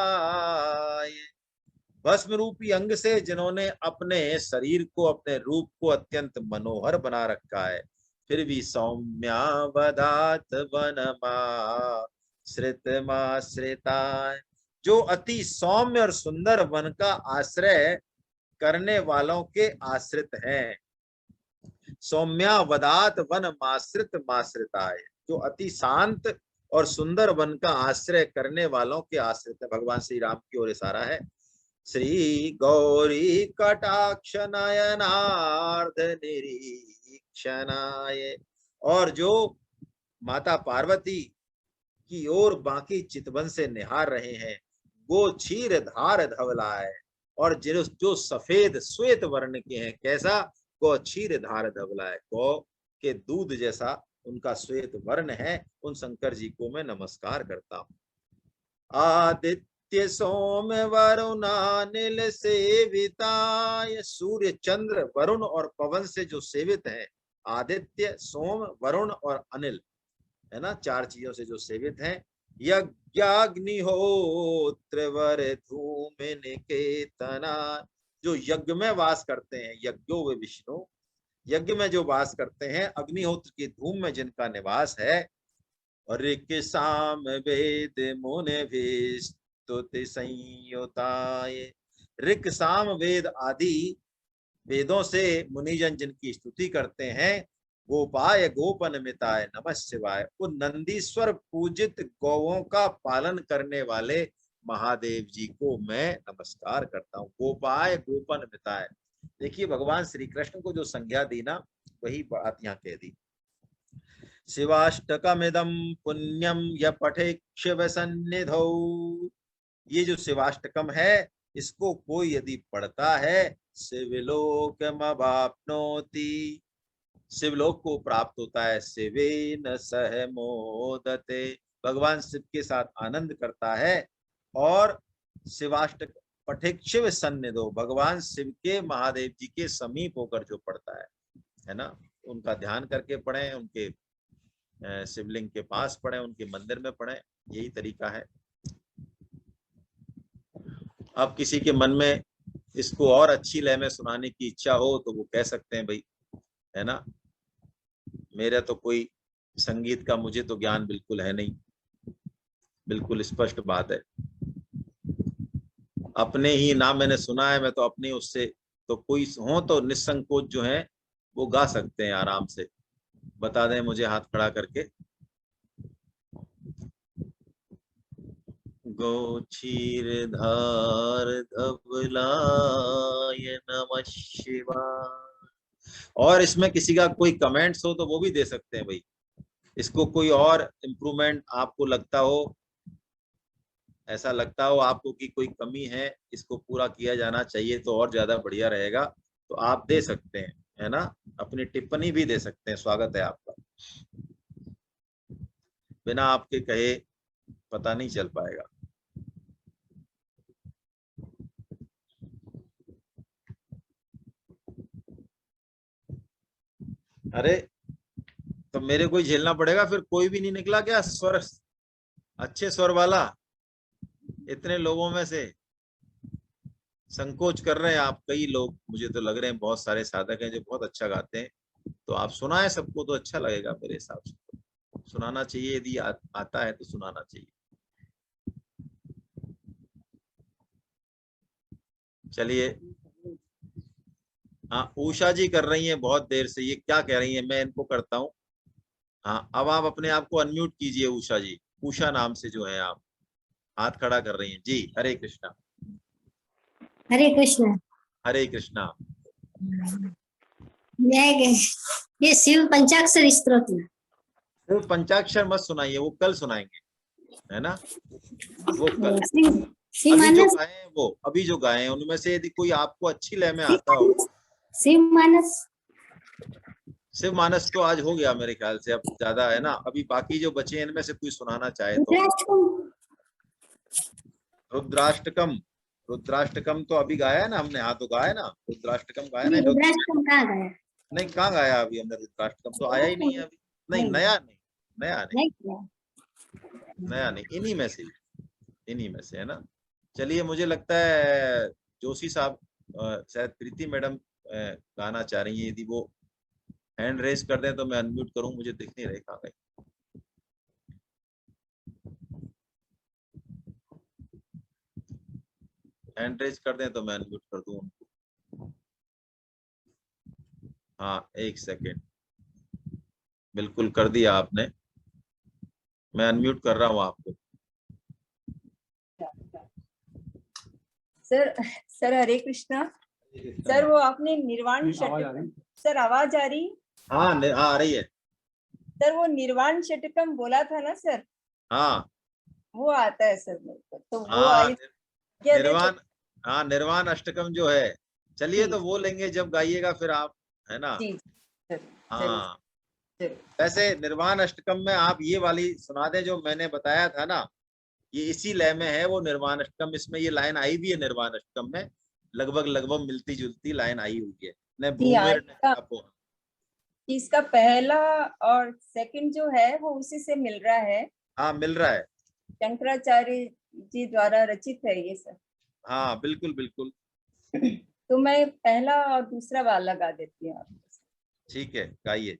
S1: भस्म रूपी अंग से जिन्होंने अपने शरीर को, अपने रूप को अत्यंत मनोहर बना रखा है। फिर भी सौम्यावदात वनमा श्रितमाश्रिताय, जो अति सौम्य और सुंदर वन का आश्रय करने वालों के आश्रित हैं। सौम्यावदात वन माश्रित माश्रिताय, जो अति शांत और सुंदर वन का आश्रय करने वालों के आश्रित है। भगवान श्री राम की ओर इशारा है। श्री गौरी कटाक्ष नयनार्ध निरीक्षणाय, और जो माता पार्वती की ओर बाकी चितवन से निहार रहे हैं। गो क्षीर धार धवलाय, और जो सफेद श्वेत वर्ण के हैं, कैसा? गो क्षीर धार धवलाय, गौ के दूध जैसा उनका श्वेत वर्ण है। उन शंकर जी को मैं नमस्कार करता हूँ। आदित्य आदित्य सोम वरुणानिल सेविताय, सूर्य चंद्र वरुण और पवन से जो सेवित है, आदित्य सोम वरुण और अनिल, है ना, चार चीजों से जो सेवित हैं। यज्ञाग्निहोत्र वर धूम निकेतना, जो यज्ञ में वास करते हैं, यज्ञो वे विष्णु, यज्ञ में जो वास करते हैं, अग्निहोत्र की धूम में जिनका निवास है। और ऋक् साम वेद मुने भी स्तुति संयुताय, ऋक् साम वेद आदि वेदों से मुनिजन जिनकी स्तुति करते हैं। गोपाय गोपन मिताय नमः शिवाय, उन नंदीश्वर पूजित गौओं का पालन करने वाले महादेव जी को मैं नमस्कार करता हूँ। गोपाय गोपन मिताय, देखिए भगवान श्री कृष्ण को जो संज्ञा दी ना, वही बात यहाँ कह दी। शिवाष्टकमिदं पुण्यम य पठे शिव सन्निधौ, ये जो शिवाष्टकम है, इसको कोई यदि पढ़ता है, शिवलोकमवाप्नोति, शिवलोक को प्राप्त होता है। शिवेन सह मोदते, भगवान शिव के साथ आनंद करता है। और शिवाष्टक पठिक शिव सन्निधो, भगवान शिव के महादेव जी के समीप होकर जो पढ़ता है ना, उनका ध्यान करके पढ़ें, उनके शिवलिंग के पास पढ़ें, उनके मंदिर में पढ़ें, यही तरीका है। अब किसी के मन में इसको और अच्छी लय में सुनाने की इच्छा हो तो वो कह सकते हैं भाई, है ना। मेरा तो कोई संगीत का मुझे तो ज्ञान बिल्कुल है नहीं, बिल्कुल स्पष्ट बात है। अपने ही नाम मैंने सुना है, मैं तो अपने उससे, तो कोई हो तो निसंकोच जो है वो गा सकते हैं आराम से। बता दें मुझे हाथ खड़ा करके। गो क्षीरधार धवलाय नमः शिवाय। और इसमें किसी का कोई कमेंट्स हो तो वो भी दे सकते हैं भाई। इसको कोई और इम्प्रूवमेंट आपको लगता हो, ऐसा लगता हो आपको कि कोई कमी है, इसको पूरा किया जाना चाहिए तो और ज्यादा बढ़िया रहेगा, तो आप दे सकते हैं, है ना। अपनी टिप्पणी भी दे सकते हैं, स्वागत है आपका। बिना आपके कहे पता नहीं चल पाएगा। अरे तो मेरे को ही झेलना पड़ेगा फिर, कोई भी नहीं निकला क्या स्वर, अच्छे स्वर वाला? इतने लोगों में से संकोच कर रहे हैं आप, कई लोग मुझे तो लग रहे हैं, बहुत सारे साधक हैं जो बहुत अच्छा गाते हैं, तो आप सुनाएं सबको तो अच्छा लगेगा मेरे हिसाब से। सुनाना चाहिए, यदि आता है तो सुनाना चाहिए। चलिए, हाँ उषा जी कर रही हैं बहुत देर से, ये क्या कह रही हैं, मैं इनको करता हूँ। हाँ अब आप अपने आप को अनम्यूट कीजिए उषा जी, उषा नाम से जो है आप हाथ खड़ा कर रही हैं जी। हरे कृष्णा।
S2: हरे कृष्णा।
S1: हरे कृष्णा।
S2: ये शिव पंचाक्षर स्तोत्र।
S1: तो पंचाक्षर मत सुनाइए, वो कल सुनाएंगे, है ना, वो कल। अभी जो गाए हैं वो, अभी जो गाए हैं उनमें से यदि कोई आपको अच्छी लय में आता हो।
S2: शिव मानस,
S1: शिव मानस तो आज हो गया मेरे ख्याल से, अब ज्यादा है ना। अभी बाकी जो बचे हैं इनमें से कोई सुनाना चाहे तो। रुद्राष्टकम, रुद्राष्टकम तो अभी गाया है ना हमने, हाँ तो गाया ना, रुद्राष्टकम गाया ना।
S2: रुद्राष्टकम कहाँ गया?
S1: नहीं कहाँ गाया अभी हमने, रुद्राष्टकम तो आया ही नहीं है अभी। नहीं नया नहीं, नया नहीं, नया नहीं, इन्हीं में से, इन्हीं में से, है ना। चलिए मुझे लगता है जोशी साहब, शायद प्रीति मैडम गाना चाह रही है, यदि वो हैंड रेज कर दें तो मैं अनम्यूट करूं, मुझे दिख नहीं रही कहाँ गई। हैंड रेज कर दें तो मैं अनम्यूट कर दूं उनको। हाँ एक सेकेंड, बिल्कुल कर दिया आपने, मैं अनम्यूट कर रहा हूँ आपको।
S3: सर सर हरे कृष्णा। सर वो आपने निर्वाण षटकम, सर आवाज आ रही?
S1: हाँ आ रही है
S3: सर, वो निर्वाण षटकम बोला था ना सर?
S1: हाँ
S3: वो आता है सर मेरे को, तो वो
S1: हाँ
S3: क्या
S1: निर्वाण, हाँ निर्वाण अष्टकम जो है, चलिए तो वो लेंगे जब गाइएगा फिर आप, है ना।
S3: जी सर।
S1: हाँ वैसे निर्वाण अष्टकम में आप ये वाली सुना दें जो मैंने बताया था ना, ये इसी लय में है, वो निर्वाण अष्टकम, इसमें ये लाइन आई भी है निर्वाण अष्टकम में, लगभग लगभग मिलती जुलती लाइन आई हुई है। न भूमिर न चापो।
S3: इसका पहला और सेकंड जो है वो उसी से मिल रहा है।
S1: हाँ मिल रहा है,
S3: शंकराचार्य जी द्वारा रचित है ये सब।
S1: हाँ बिल्कुल बिल्कुल।
S3: तो मैं पहला और दूसरा बार लगा देती हूँ आपको।
S1: ठीक है, गाइए।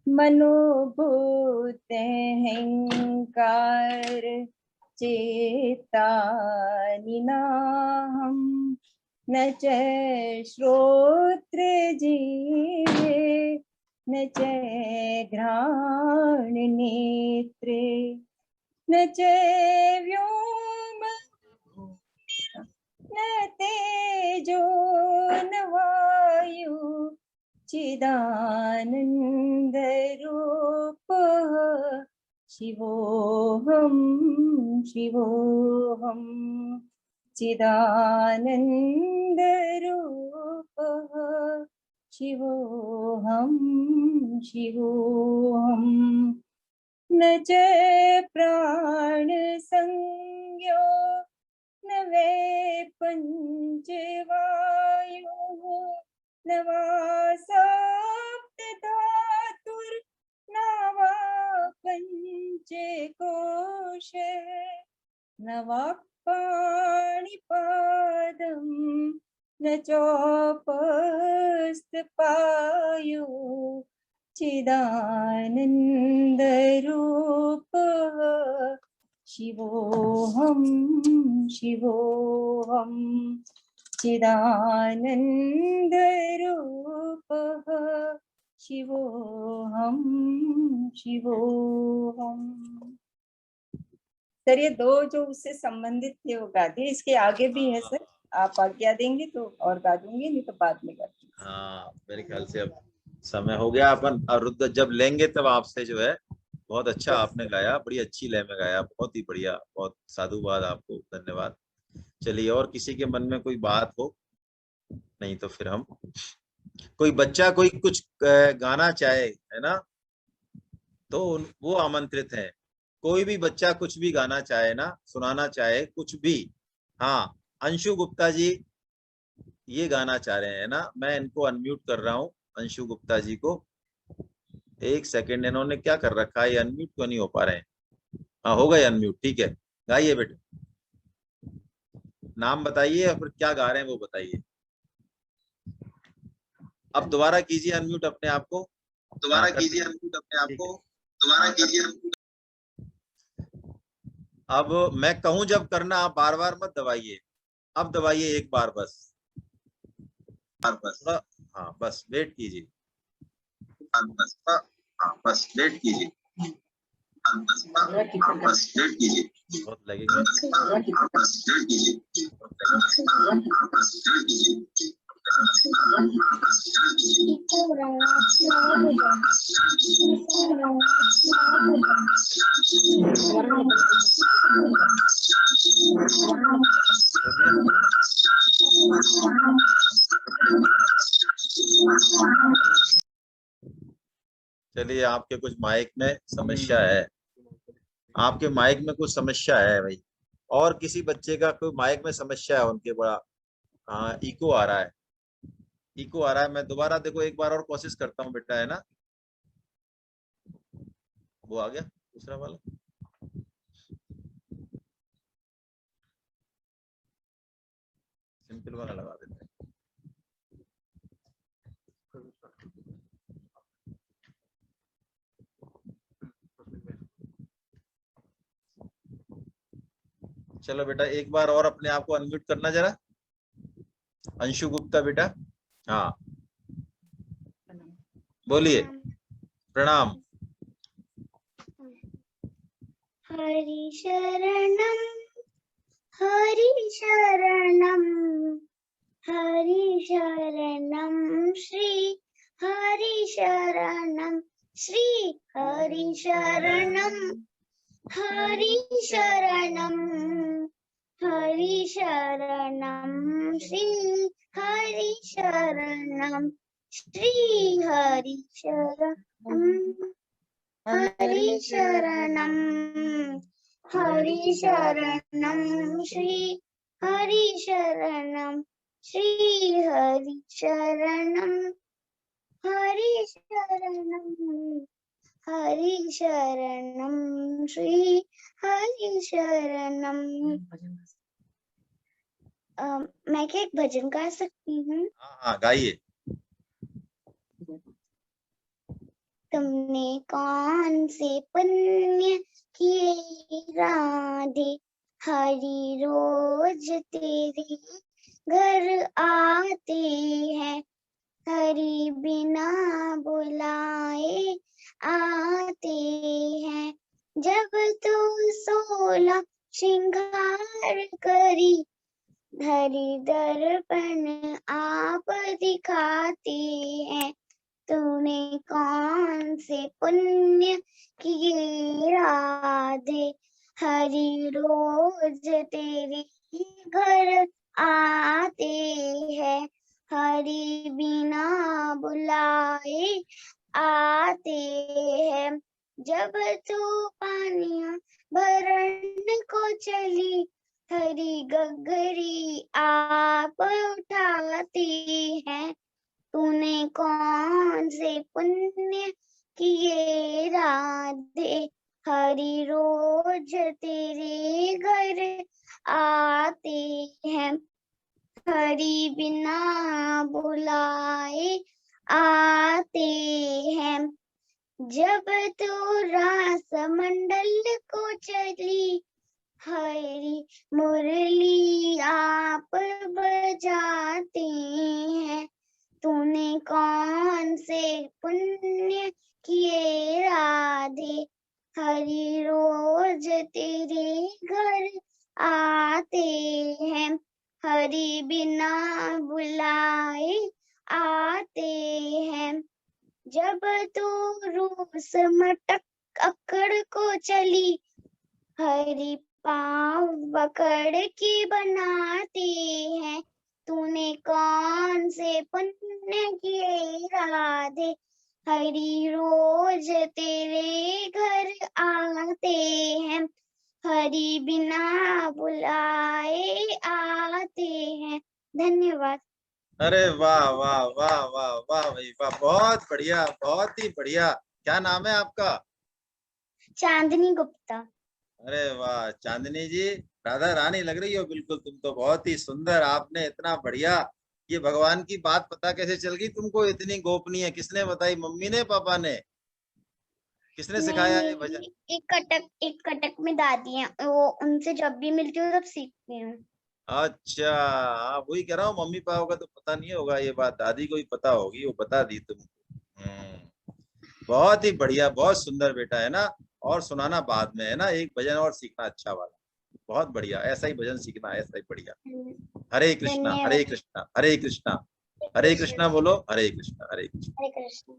S3: मनोभूत अहंकार चेता निनाहम न च श्रोत्र जीवे न च घ्राण नेत्रे न च व्योम न तेजो न वायु चिदानंद रूप शिवोहम शिवोहम चिदानंद रूप शिवोहम शिवोहम न च प्राण संज्ञो न वे पंचवायु न वा सप्त धातुर न वा पंचकोश न वा पाणिपादं न चोपस्थ पायु चिदानंद रूप शिवोहम शिवोहम चिदानंद रूप शिवोहम शिवोहम। सर ये दो जो उससे संबंधित थे वो गा दिए, इसके आगे भी है सर, आप आज्ञा देंगे तो और गा दूंगी, नहीं तो बाद में गा दूंगी।
S1: हाँ मेरे ख्याल से अब समय हो गया, अपन अरुद्ध जब लेंगे तब आपसे जो है। बहुत अच्छा आपने गाया, बड़ी अच्छी लय में गाया, बहुत ही बढ़िया, बहुत साधुवाद आपको, धन्यवाद। चलिए, और किसी के मन में कोई बात हो, नहीं तो फिर हम, कोई बच्चा कोई कुछ गाना चाहे, है ना, तो वो आमंत्रित है। कोई भी बच्चा कुछ भी गाना चाहे ना, सुनाना चाहे कुछ भी। हाँ, अंशु गुप्ता जी ये गाना चाह रहे हैं ना, मैं इनको अनम्यूट कर रहा हूँ, अंशु गुप्ता जी को। एक सेकंड, इन्होंने क्या कर रखा है, ये अनम्यूट तो नहीं हो पा रहे हैं। हाँ हो गए अनम्यूट, ठीक है, गाइए बेटे, नाम बताइए और फिर क्या गा रहे हैं वो बताइए। अब दोबारा कीजिए अनम्यूट अपने आप को, दोबारा कीजिए अनम्यूट अपने आप को, दोबारा कीजिए। अब मैं कहूं जब करना, आप बार बार मत दबाइए, अब दबाइए एक बार बस, थोड़ा, हाँ बस वेट कीजिए, बस वेट कीजिए, बस वेट कीजिए, बहुत लगेगा, बस वेट कीजिए, चलिए, आपके कुछ माइक में समस्या है, आपके माइक में कुछ समस्या है भाई, और किसी बच्चे का कोई माइक में समस्या है उनके, बड़ा हाँ इको आ रहा है, इको आ रहा है। मैं दोबारा देखो एक बार और कोशिश करता हूँ बेटा, है ना, वो आ गया दूसरा वाला। सिंपल वाला लगा देते हैं। चलो बेटा, एक बार और अपने आप को अनम्यूट करना जरा, अंशु गुप्ता बेटा, हाँ बोलिए। प्रणाम।
S4: हरि शरणम हरि शरणम हरि शरणम श्री हरि शरणम श्री हरि शरणम हरि शरणम हरि शरणम श्री हरि शरणम श्री हरि शरणम हरि शरणम हरि शरणम श्री हरि शरणम श्री हरि शरणम हरि शरणम हरि शरणम श्री हरि शरणम। मैं क्या एक भजन गा सकती हूँ?
S1: हाँ गाइए।
S4: तुमने कौन से पुण्य किए राधे, हरि रोज तेरे घर आते हैं, हरि बिना बुलाए आते हैं। जब तू 16 श्रृंगार करी, हरि दर्पण आप दिखाते हैं। तूने कौन से पुण्य किए राधे, हरि रोज तेरे घर आते हैं, हरि बिना बुलाए आते हैं। जब तू पानिया भरने को चली, हरि गगरी आप उठाते हैं। तूने कौन से पुण्य किए राधे, हरि रोज तेरे घर आते हैं, हरि बिना बुलाए आते हैं। जब तू रास मंडल को चली, हरि मुरली आप बजाते हैं। तूने कौन से पुण्य किए राधे, हरि रोज तेरे घर आते हैं, हरि बिना बुलाए आते हैं। जब तू रूस मटक अकड़ को चली, हरि पाँव पकड़ के बनाते हैं। तूने कौन से पुण्य किए राधे, हरि रोज तेरे घर आते हैं, हरि बिना बुलाए आते हैं। धन्यवाद।
S1: अरे वाह वाह वाह वाह वाह भाई वाह, बहुत बढ़िया, बहुत ही बढ़िया। क्या नाम है आपका?
S4: चांदनी गुप्ता।
S1: अरे वाह चांदनी जी, राधा रानी लग रही हो बिल्कुल तुम तो, बहुत ही सुंदर। आपने इतना बढ़िया, ये भगवान की बात पता कैसे चल गई तुमको? इतनी गोपनीय किसने बताई? मम्मी ने, पापा ने? किसने सिखाया ये भजन?
S4: एक कटक में दादी है, वो उनसे जब भी मिलती हूँ तब सीखती हूँ।
S1: अच्छा, हाँ वही कह रहा हूँ, मम्मी पापा का तो पता नहीं होगा ये बात, दादी को ही पता होगी, वो बता दी तुमको। बहुत ही बढ़िया, बहुत सुंदर बेटा, है ना? और सुनाना बाद में, है ना? एक भजन और सीखना अच्छा वाला। बहुत बढ़िया, ऐसा ही भजन सीखना, ऐसा ही बढ़िया। हरे कृष्णा हरे कृष्णा हरे कृष्णा हरे कृष्णा बोलो, हरे कृष्णा हरे कृष्णा।
S4: हरे कृष्ण।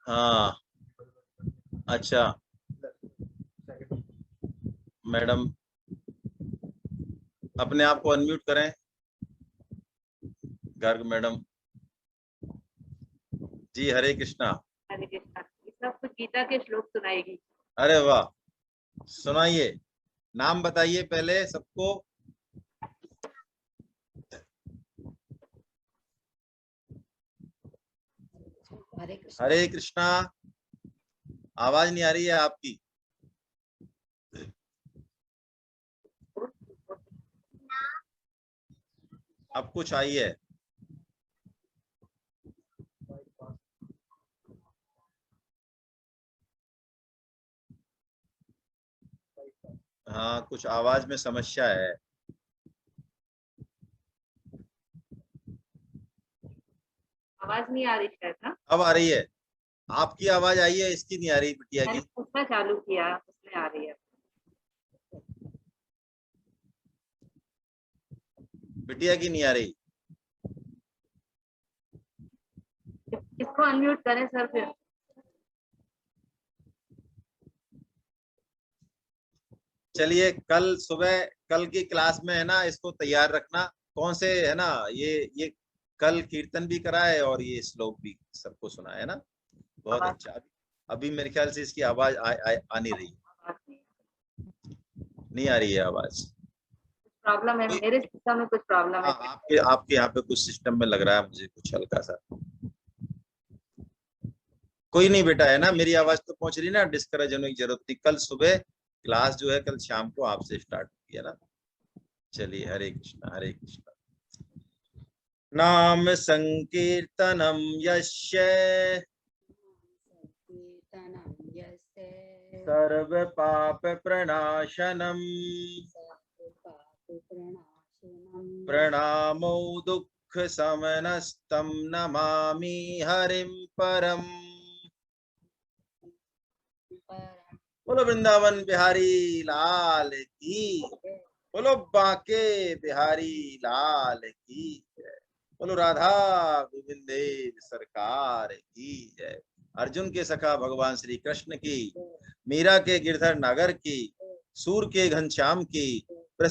S1: हाँ अच्छा मैडम, अपने आप को अनम्यूट करें। गर्ग मैडम जी, हरे कृष्णा।
S5: हरे कृष्णा। इसका कुछ गीता के श्लोक सुनाएगी।
S1: अरे वाह, सुनाइए। नाम बताइए पहले सबको। हरे कृष्णा। आवाज नहीं आ रही है आपकी। अब कुछ आई है। हाँ कुछ आवाज में समस्या है।
S5: आवाज नहीं आ रही शायद ना?
S1: अब आ रही है, आपकी आवाज आई है, इसकी नहीं आ रही बिटिया की।
S5: मैंने पूछना चालू किया, उसमें आ रही है।
S1: बिटिया की नहीं आ रही।
S5: इसको अनम्यूट करें सर फिर।
S1: चलिए कल सुबह, कल की क्लास में है ना, इसको तैयार रखना। कौन से है ना, ये कल कीर्तन भी कराए और ये श्लोक भी सबको सुनाया ना, बहुत
S5: आवाज-
S1: अच्छा। अभी मेरे ख्याल से इसकी आवाज आ नहीं रही, नहीं आ रही है आवाज।
S5: प्रॉब्लम है, मेरे सिस्टम में कुछ प्रॉब्लम है।
S1: हाँ, आपके यहाँ पे कुछ सिस्टम में लग रहा है मुझे कुछ हल्का सा। कोई नहीं बेटा, है ना, मेरी आवाज तो पहुंच रही ना, डिस्करेज होने की जरूरत नहीं। कल सुबह क्लास जो है कल शाम को आपसे स्टार्ट होगी, है ना। चलिए, हरे कृष्णा हरे कृष्णा। नाम संकीर्तनम यस्य सर्व पाप प्रणाशनम प्रणामो दुख समनस्तम नमामि हरिम परम। बोलो वृंदावन बिहारी लाल की, बोलो बांके बिहारी लाल की जय, बोलो राधा गोविंद देव सरकार की जय। अर्जुन के सखा भगवान श्री कृष्ण की, मीरा के गिरधर नागर की, सूर के घनश्याम की,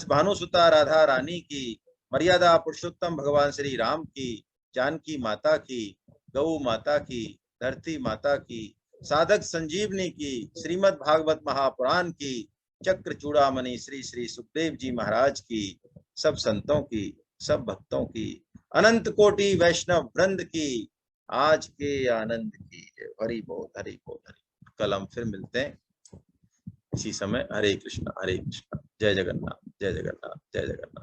S1: भानुसुता राधा रानी की, मर्यादा पुरुषोत्तम भगवान श्री राम की, जानकी माता की, गौ माता की, धरती माता की, साधक संजीवनी की, श्रीमद् भागवत महापुराण की, चक्र चूड़ामणि श्री श्री सुखदेव जी महाराज की, सब संतों की, सब भक्तों की, अनंत कोटि वैष्णव वृंद की, आज के आनंद की जय। हरि बोल हरि बोल हरि। कल हम फिर मिलते हैं इसी समय। हरे कृष्णा जय जगन्नाथ जय जगन्नाथ जय जगन्नाथ।